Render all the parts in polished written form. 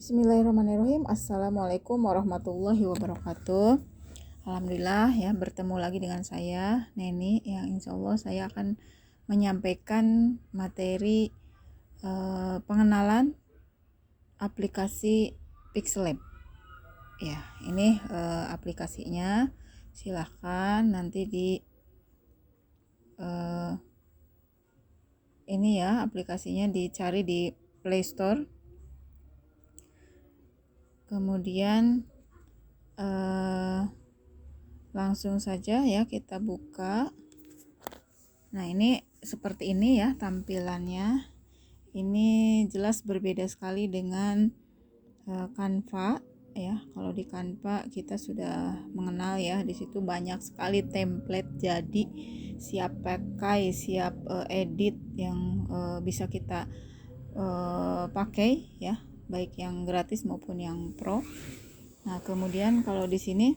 Bismillahirrahmanirrahim. Assalamualaikum warahmatullahi wabarakatuh. Alhamdulillah ya, bertemu lagi dengan saya Neni yang insya Allah saya akan menyampaikan materi pengenalan aplikasi Pixel Lab. Ya, ini aplikasinya. Silahkan nanti ini ya, aplikasinya dicari di Play Store. Kemudian langsung saja ya kita buka. Nah, ini seperti ini ya tampilannya. Ini jelas berbeda sekali dengan Canva ya. Kalau di Canva kita sudah mengenal ya, di situ banyak sekali template jadi siap pakai, siap edit yang bisa kita pakai ya, baik yang gratis maupun yang pro. Nah, kemudian kalau di sini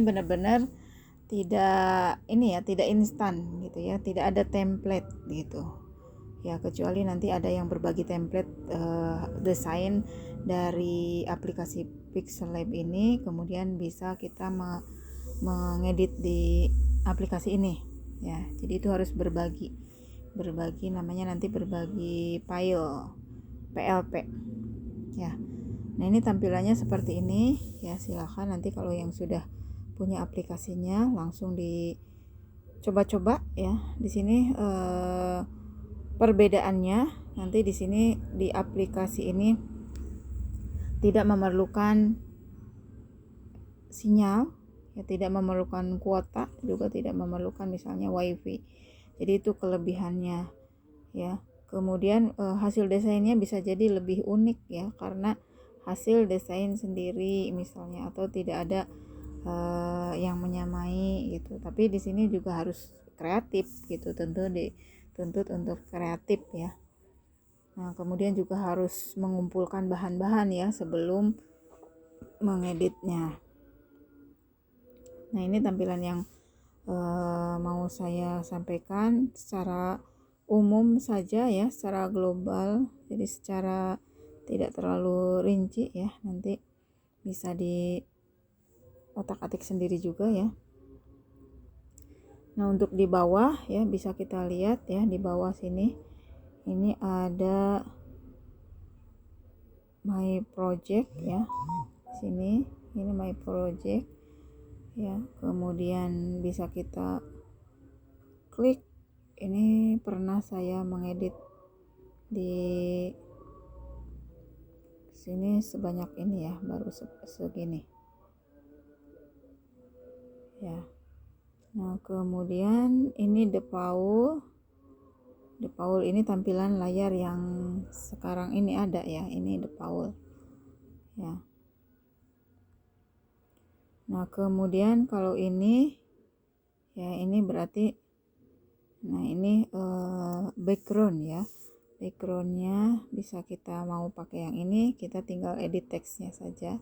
benar-benar tidak ini ya, tidak instan gitu ya, tidak ada template gitu ya, kecuali nanti ada yang berbagi template desain dari aplikasi Pixel Lab ini, kemudian bisa kita mengedit di aplikasi ini ya. Jadi itu harus berbagi namanya, nanti berbagi file PLP ya. Nah, ini tampilannya seperti ini ya. Silahkan nanti kalau yang sudah punya aplikasinya langsung dicoba-coba ya. Di sini perbedaannya nanti di sini di aplikasi ini tidak memerlukan sinyal ya, tidak memerlukan kuota, juga tidak memerlukan misalnya wifi. Jadi itu kelebihannya ya. Kemudian hasil desainnya bisa jadi lebih unik ya, karena hasil desain sendiri misalnya, atau tidak ada yang menyamai gitu. Tapi di sini juga harus kreatif gitu, tentu dituntut untuk kreatif ya. Nah, kemudian juga harus mengumpulkan bahan-bahan ya sebelum mengeditnya. Nah, ini tampilan yang mau saya sampaikan secara umum saja ya, secara global, jadi secara tidak terlalu rinci ya, nanti bisa di otak-atik sendiri juga ya. Nah, untuk di bawah ya bisa kita lihat ya, di bawah sini ini ada my project ya, sini ini my project ya. Kemudian bisa kita klik. Ini pernah saya mengedit di sini sebanyak ini ya, baru segini ya. Nah, kemudian ini The Paul ini tampilan layar yang sekarang ini ada ya, ini The Paul ya. Nah, kemudian kalau ini ya, ini berarti nah ini background ya. Backgroundnya bisa kita mau pakai yang ini, kita tinggal edit teksnya saja,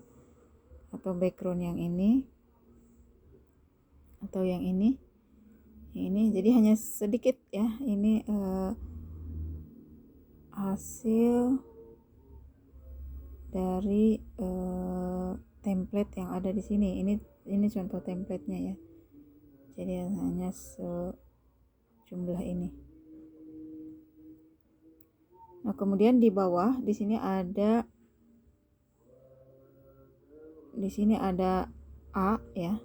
atau background yang ini atau yang ini. Jadi hanya sedikit ya, ini hasil dari template yang ada di sini. Ini contoh templatenya ya. Jadi hanya sejumlah ini. Nah, kemudian di bawah di sini ada A ya.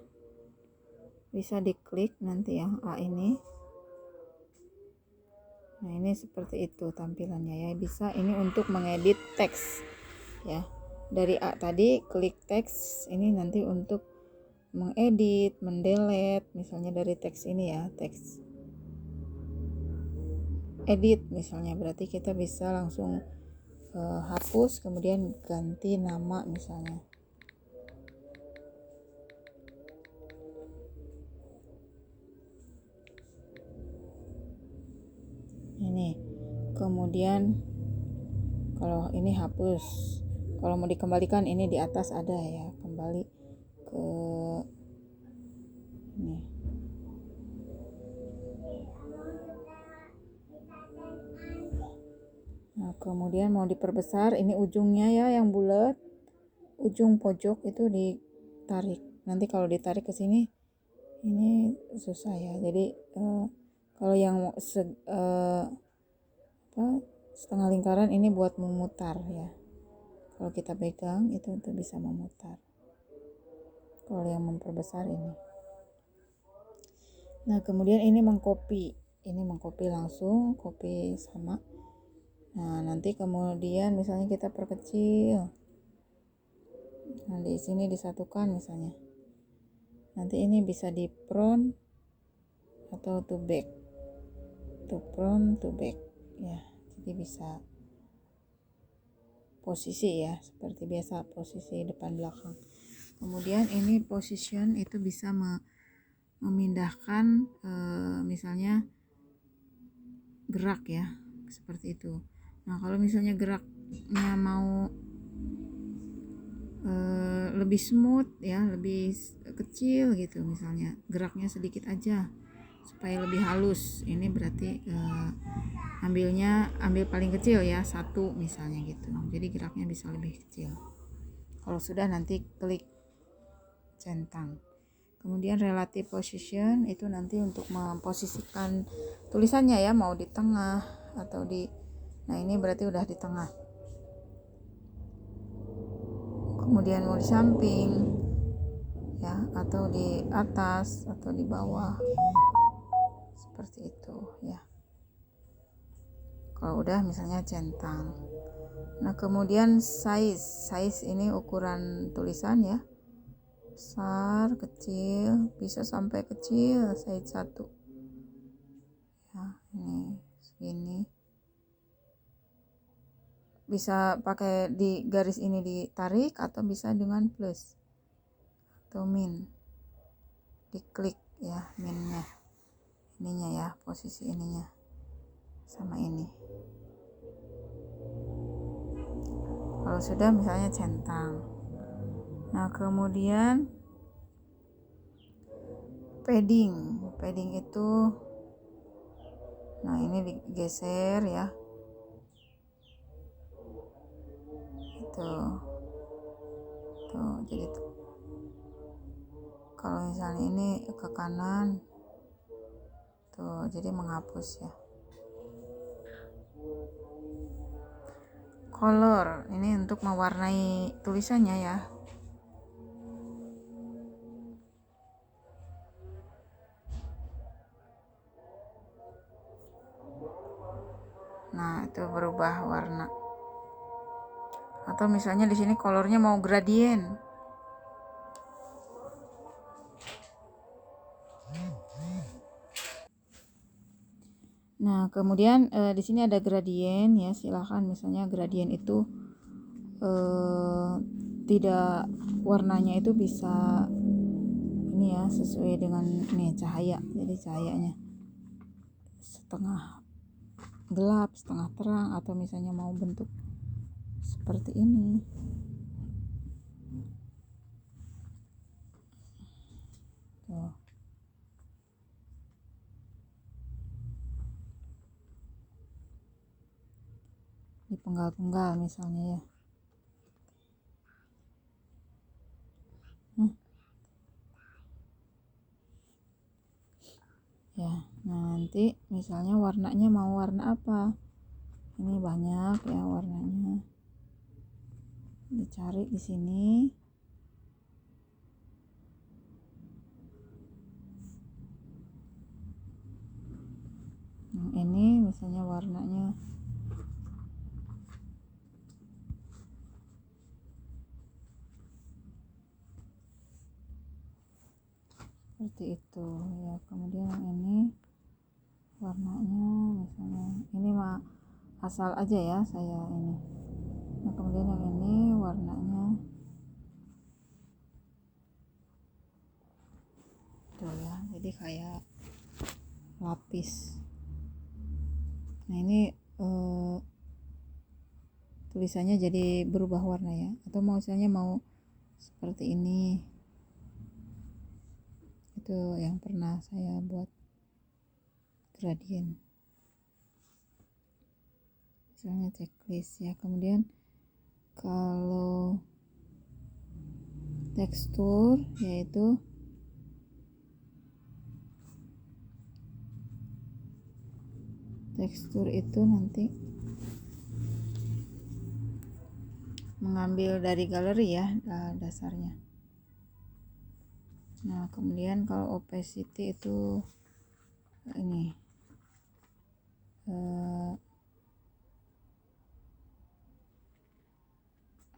Bisa diklik nanti yang A ini. Nah, ini seperti itu tampilannya ya. Bisa ini untuk mengedit teks ya. Dari A tadi klik teks, ini nanti untuk mengedit, mendelete misalnya dari teks ini ya, teks edit misalnya, berarti kita bisa langsung hapus kemudian ganti nama misalnya. Ini kemudian kalau ini hapus, kalau mau dikembalikan ini di atas ada ya, kembali ke ini. Nah, kemudian mau diperbesar, ini ujungnya ya yang bulat, ujung pojok itu ditarik. Nanti kalau ditarik ke sini ini susah ya. Jadi kalau yang setengah lingkaran ini buat memutar ya. Kalau kita pegang itu untuk bisa memutar. Kalau yang memperbesar ini. Nah, kemudian ini mengcopy. Ini mengcopy langsung, copy sama. Nah, nanti kemudian misalnya kita perkecil. Nah, di sini disatukan misalnya. Nanti ini bisa di front atau to back. To front, to back. Ya, jadi bisa posisi ya, seperti biasa posisi depan belakang. Kemudian ini position itu bisa memindahkan misalnya gerak ya, seperti itu. Nah, kalau misalnya geraknya mau lebih smooth ya, lebih kecil gitu, misalnya geraknya sedikit aja supaya lebih halus, ini berarti ambil paling kecil ya, 1 misalnya gitu. Jadi geraknya bisa lebih kecil. Kalau sudah nanti klik centang. Kemudian relative position itu nanti untuk memposisikan tulisannya ya, mau di tengah atau nah ini berarti udah di tengah. Kemudian mau di samping ya, atau di atas atau di bawah, seperti itu ya. Kalau udah misalnya centang. Nah, kemudian size ini ukuran tulisan ya, besar, kecil, bisa sampai kecil, size 1 ya, ini segini. Bisa pakai di garis ini ditarik atau bisa dengan plus atau min, diklik ya minnya, ininya ya, posisi ininya sama ini. Kalau sudah misalnya centang. Nah, kemudian padding itu, nah ini digeser ya, itu tuh, jadi kalau misalnya ini ke kanan tuh, jadi menghapus ya. Color ini untuk mewarnai tulisannya ya. Nah, itu berubah warna. Atau misalnya di sini kolornya mau gradien. Nah, kemudian di sini ada gradien ya, silahkan misalnya gradien itu tidak, warnanya itu bisa ini ya, sesuai dengan nih cahaya. Jadi cahayanya setengah gelap, setengah terang, atau misalnya mau bentuk seperti ini. Tuh. Dipenggal-penggal misalnya ya. Ya, nah nanti misalnya warnanya mau warna apa? Ini banyak ya warnanya. Dicari di sini. Nah, ini misalnya warnanya seperti itu ya. Kemudian ini warnanya misalnya ini mah asal aja ya saya ini. Nah, kemudian yang ini warnanya tuh ya, jadi kayak lapis. Nah, ini tulisannya jadi berubah warna ya, atau misalnya mau seperti ini. Itu yang pernah saya buat gradien misalnya checklist ya. Kemudian kalau tekstur yaitu itu nanti mengambil dari galeri ya dasarnya. Nah kemudian kalau opacity itu ini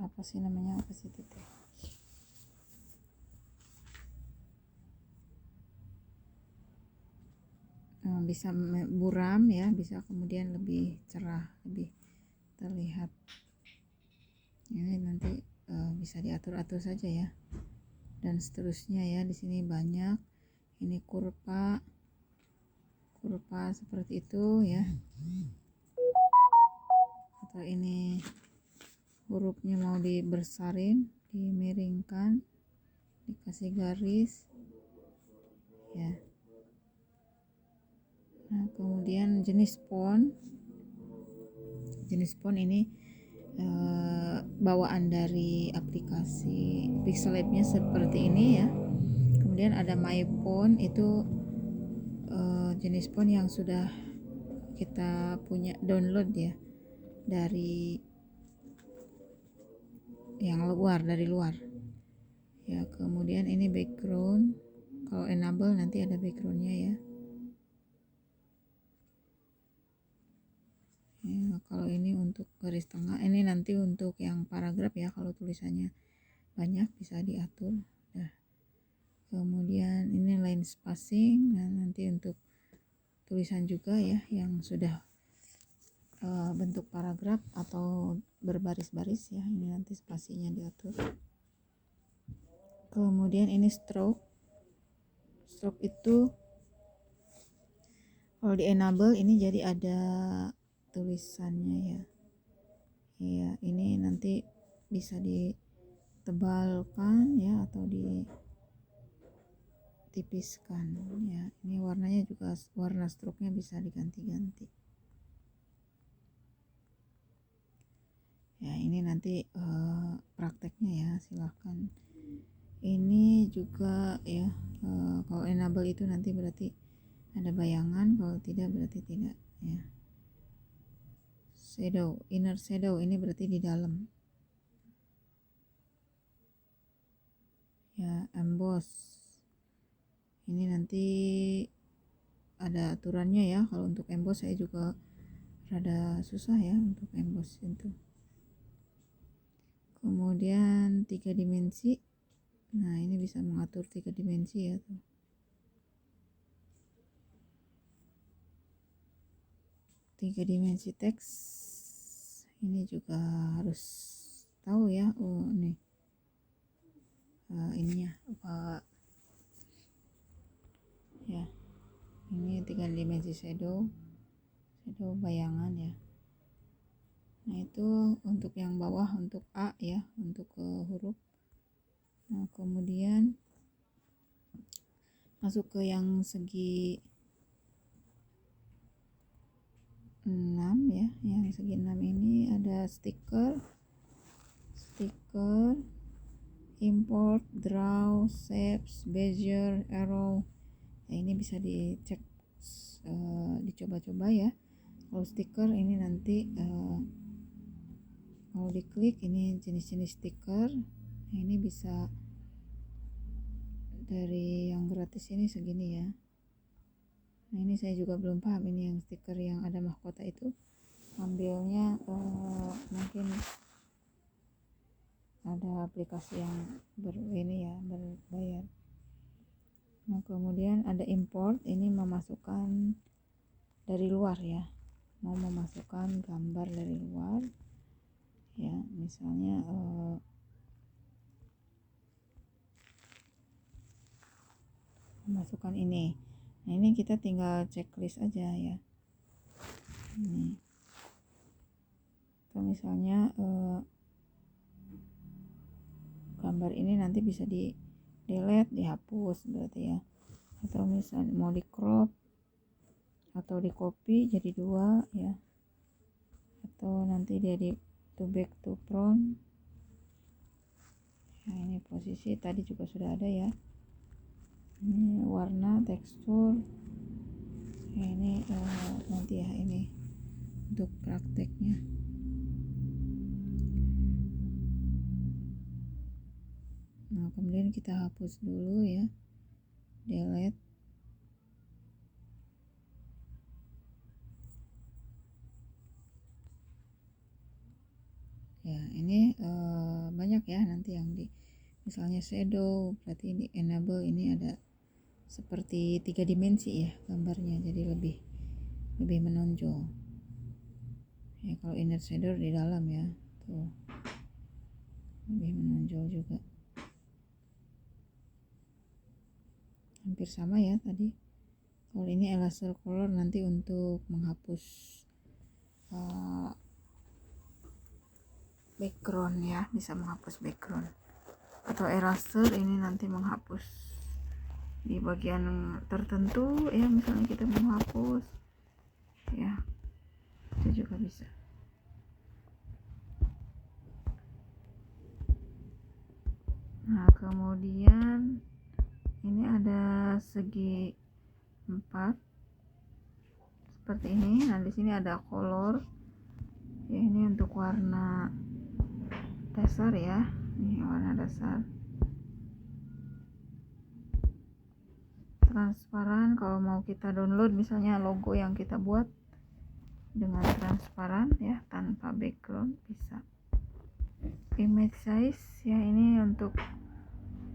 apa sih namanya opacity teh? Bisa buram ya, bisa kemudian lebih cerah, lebih terlihat. Ini nanti bisa diatur-atur saja ya. Dan seterusnya ya, di sini banyak. Ini kurva seperti itu ya. Atau ini hurufnya mau dibesarin, dimiringkan, dikasih garis ya. Nah kemudian jenis font ini bawaan dari aplikasi Pixel Lab-nya seperti ini ya. Kemudian ada My Font, itu jenis font yang sudah kita punya download ya dari luar ya. Kemudian ini background, kalau enable nanti ada backgroundnya ya. Kalau ini untuk garis tengah, ini nanti untuk yang paragraf ya, kalau tulisannya banyak bisa diatur. Nah, kemudian ini line spacing, nah nanti untuk tulisan juga ya yang sudah bentuk paragraf atau berbaris-baris ya, ini nanti spasinya diatur. Kemudian ini stroke itu kalau di enable ini jadi ada tulisannya ya. Iya, ini nanti bisa ditebalkan ya atau ditipiskan ya. Ini warnanya juga, warna stroke-nya bisa diganti-ganti. Ya, ini nanti prakteknya ya, silahkan. Ini juga ya, kalau enable itu nanti berarti ada bayangan, kalau tidak berarti tidak ya. Shadow, inner shadow, ini berarti di dalam ya. Emboss, ini nanti ada aturannya ya. Kalau untuk emboss saya juga rada susah ya untuk emboss itu. Kemudian 3 dimensi, nah ini bisa mengatur 3 dimensi ya tuh. 3 dimensi teks ini juga harus tahu ya. Oh nih ininya apa ya, ini 3 dimensi shadow bayangan ya. Nah itu untuk yang bawah, untuk A ya, untuk huruf. Nah kemudian masuk ke yang segi 6 ya. Yang segi 6 ini ada stiker, import, draw, shapes, bezier, arrow. Nah ini bisa dicek, dicoba-coba ya. Kalau stiker ini nanti mau diklik, ini jenis-jenis stiker. Nah ini bisa dari yang gratis ini segini ya. Nah ini saya juga belum paham, ini yang stiker yang ada mahkota itu ambilnya mungkin ada aplikasi yang berbayar. Nah kemudian ada import, ini memasukkan dari luar ya, mau memasukkan gambar dari luar ya, misalnya memasukkan ini. Nah ini kita tinggal checklist aja ya. Ini atau misalnya gambar ini nanti bisa di delete, dihapus berarti ya. Atau misalnya mau di crop atau di copy jadi 2 ya, atau nanti dia di to back to front. Nah, ini posisi tadi juga sudah ada ya. Ini warna, tekstur. Nah, ini nanti ya, ini untuk prakteknya. Nah, kemudian kita hapus dulu ya, delete. Ya, ini banyak ya nanti yang di misalnya shadow, berarti di enable ini ada seperti 3 dimensi ya gambarnya, jadi lebih menonjol ya. Kalau inner shadow di dalam ya, tuh lebih menonjol juga, hampir sama ya tadi. Kalau ini eraser color nanti untuk menghapus background ya, bisa menghapus background. Atau eraser ini nanti menghapus di bagian tertentu ya, misalnya kita menghapus ya, itu juga bisa. Nah, kemudian ini ada segi 4 seperti ini. Nah, di sini ada color ya, ini untuk warna dasar ya, ini warna dasar. Transparan, kalau mau kita download misalnya logo yang kita buat dengan transparan ya, tanpa background bisa. Image size ya, ini untuk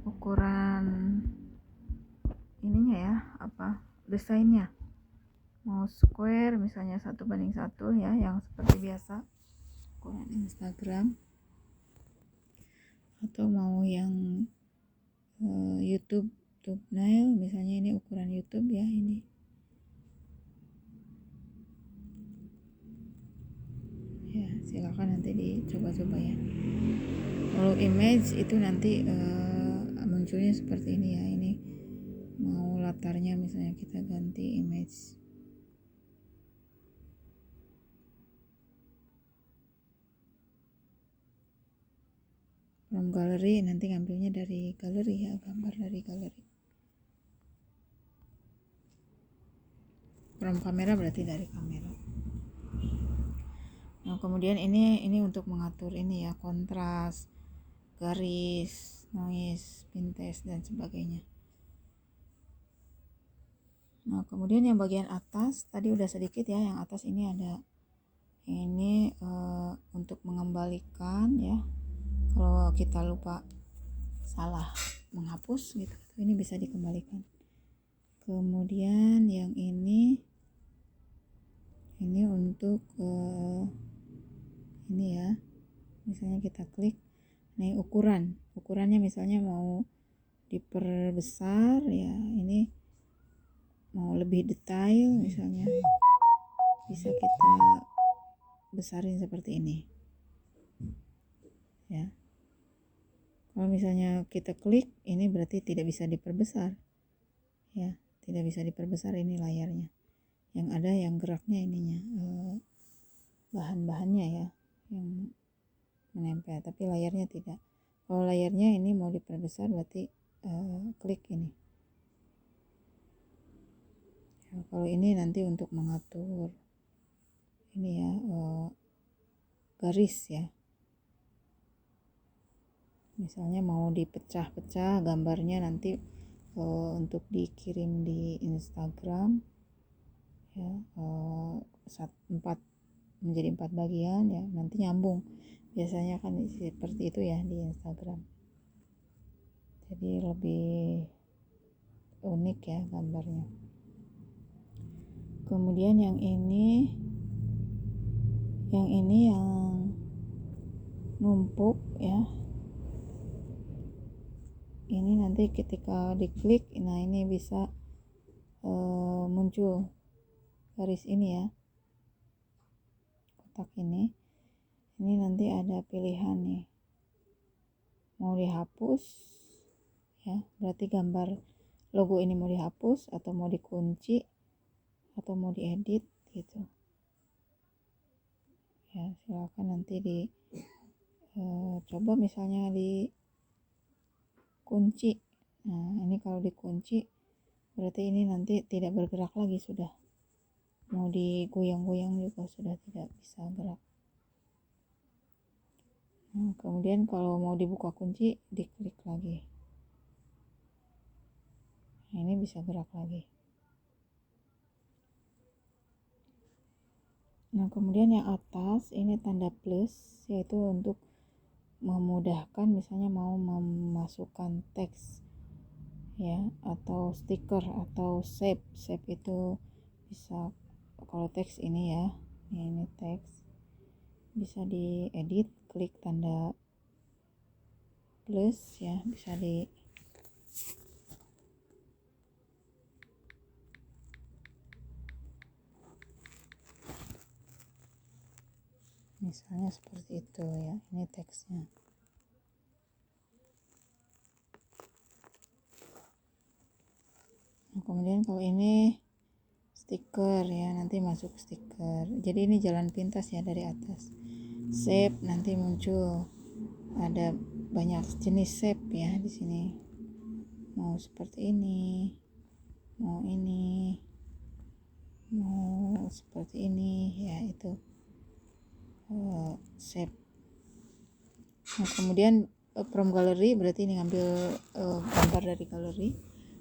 ukuran ininya ya, desainnya. Mau square misalnya 1:1 ya, yang seperti biasa ukuran Instagram, atau mau yang YouTube thumbnail misalnya, ini ukuran YouTube ya, ini ya, silakan nanti dicoba-coba ya. Kalau image itu nanti munculnya seperti ini ya. Ini mau latarnya misalnya kita ganti image. From gallery, nanti ngambilnya dari galeri ya, gambar dari galeri. From kamera berarti dari kamera. Nah, kemudian ini untuk mengatur ini ya, kontras, garis, noise, pinterest dan sebagainya. Nah, kemudian yang bagian atas tadi udah sedikit ya, yang atas ini ada ini untuk mengembalikan ya, kalau kita lupa salah menghapus gitu, ini bisa dikembalikan. Kemudian yang ini untuk ini ya, misalnya kita klik, nih ukurannya misalnya mau diperbesar ya, ini mau lebih detail misalnya bisa kita besarin seperti ini ya. Kalau misalnya kita klik, ini berarti tidak bisa diperbesar ya, tidak bisa diperbesar ini layarnya. Yang ada yang geraknya ininya, bahan-bahannya ya yang menempel, tapi layarnya tidak. Kalau layarnya ini mau diperbesar berarti klik ini ya. Kalau ini nanti untuk mengatur ini ya, garis ya, misalnya mau dipecah-pecah gambarnya nanti untuk dikirim di Instagram ya, 4 bagian ya, nanti nyambung, biasanya kan seperti itu ya di Instagram, jadi lebih unik ya gambarnya. Kemudian yang ini yang numpuk ya, ini nanti ketika diklik, nah ini bisa muncul garis ini ya, kotak ini nanti ada pilihan nih, mau dihapus ya, berarti gambar logo ini mau dihapus atau mau dikunci atau mau diedit gitu ya silakan nanti di coba misalnya di kunci. Nah ini kalau dikunci berarti ini nanti tidak bergerak lagi, sudah mau digoyang-goyang juga sudah tidak bisa gerak. Nah, kemudian kalau mau dibuka kunci diklik lagi, nah, ini bisa gerak lagi. Nah kemudian yang atas ini tanda plus, yaitu untuk memudahkan misalnya mau memasukkan teks ya, atau stiker atau shape itu bisa. Kalau teks ini ya, ini teks bisa diedit, klik tanda plus ya, bisa di misalnya seperti itu ya, ini teksnya. Nah, kemudian kalau ini stiker ya, nanti masuk stiker. Jadi ini jalan pintas ya dari atas. Shape nanti muncul, ada banyak jenis shape ya di sini. Mau seperti ini, mau ini, mau seperti ini ya, itu shape. Nah kemudian from gallery berarti ini ngambil gambar dari galeri.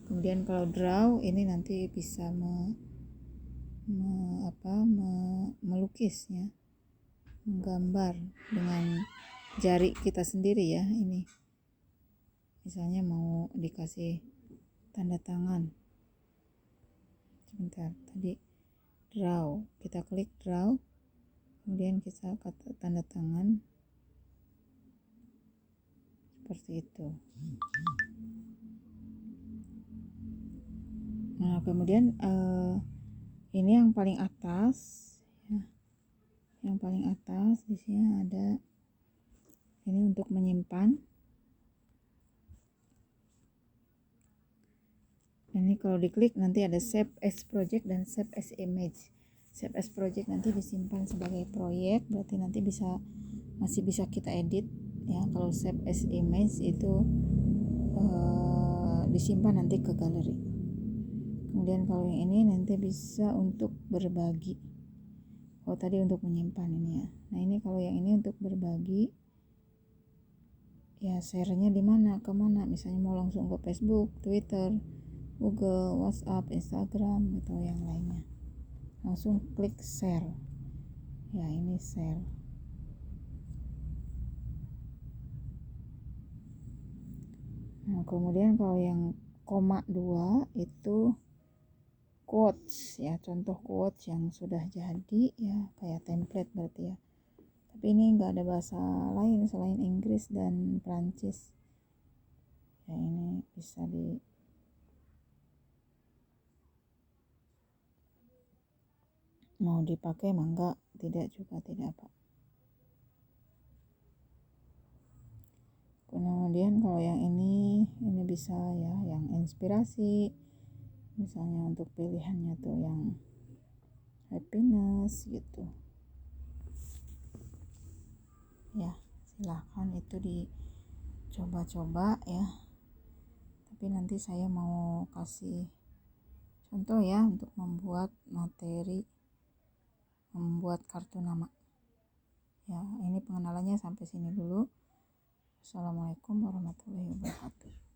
Kemudian kalau draw ini nanti bisa melukis ya, menggambar dengan jari kita sendiri ya. Ini misalnya mau dikasih tanda tangan, sebentar, tadi draw, kita klik draw, kemudian kita kata tanda tangan seperti itu. Nah kemudian ini yang paling atas ya, yang paling atas di sini ada ini untuk menyimpan. Ini kalau diklik nanti ada save as project dan save as image. Save as project nanti disimpan sebagai proyek, berarti nanti masih bisa kita edit ya. Kalau save as image itu disimpan nanti ke galeri. Kemudian kalau yang ini nanti bisa untuk berbagi. Oh tadi untuk menyimpan ini ya. Nah ini kalau yang ini untuk berbagi ya, share-nya di mana, ke mana, misalnya mau langsung ke Facebook, Twitter, Google, WhatsApp, Instagram atau yang lainnya, langsung klik share ya, ini share. Nah kemudian kalau yang koma 2 itu quotes ya, contoh quotes yang sudah jadi ya, kayak template berarti ya, tapi ini enggak ada bahasa lain selain Inggris dan Prancis ya. Ini bisa mau dipakai mangga, tidak juga tidak apa. Kemudian kalau yang ini bisa ya, yang inspirasi misalnya, untuk pilihannya tuh yang happiness gitu ya, silahkan itu dicoba-coba ya. Tapi nanti saya mau kasih contoh ya untuk membuat materi, membuat kartu nama ya. Ini pengenalannya sampai sini dulu. Assalamualaikum warahmatullahi wabarakatuh.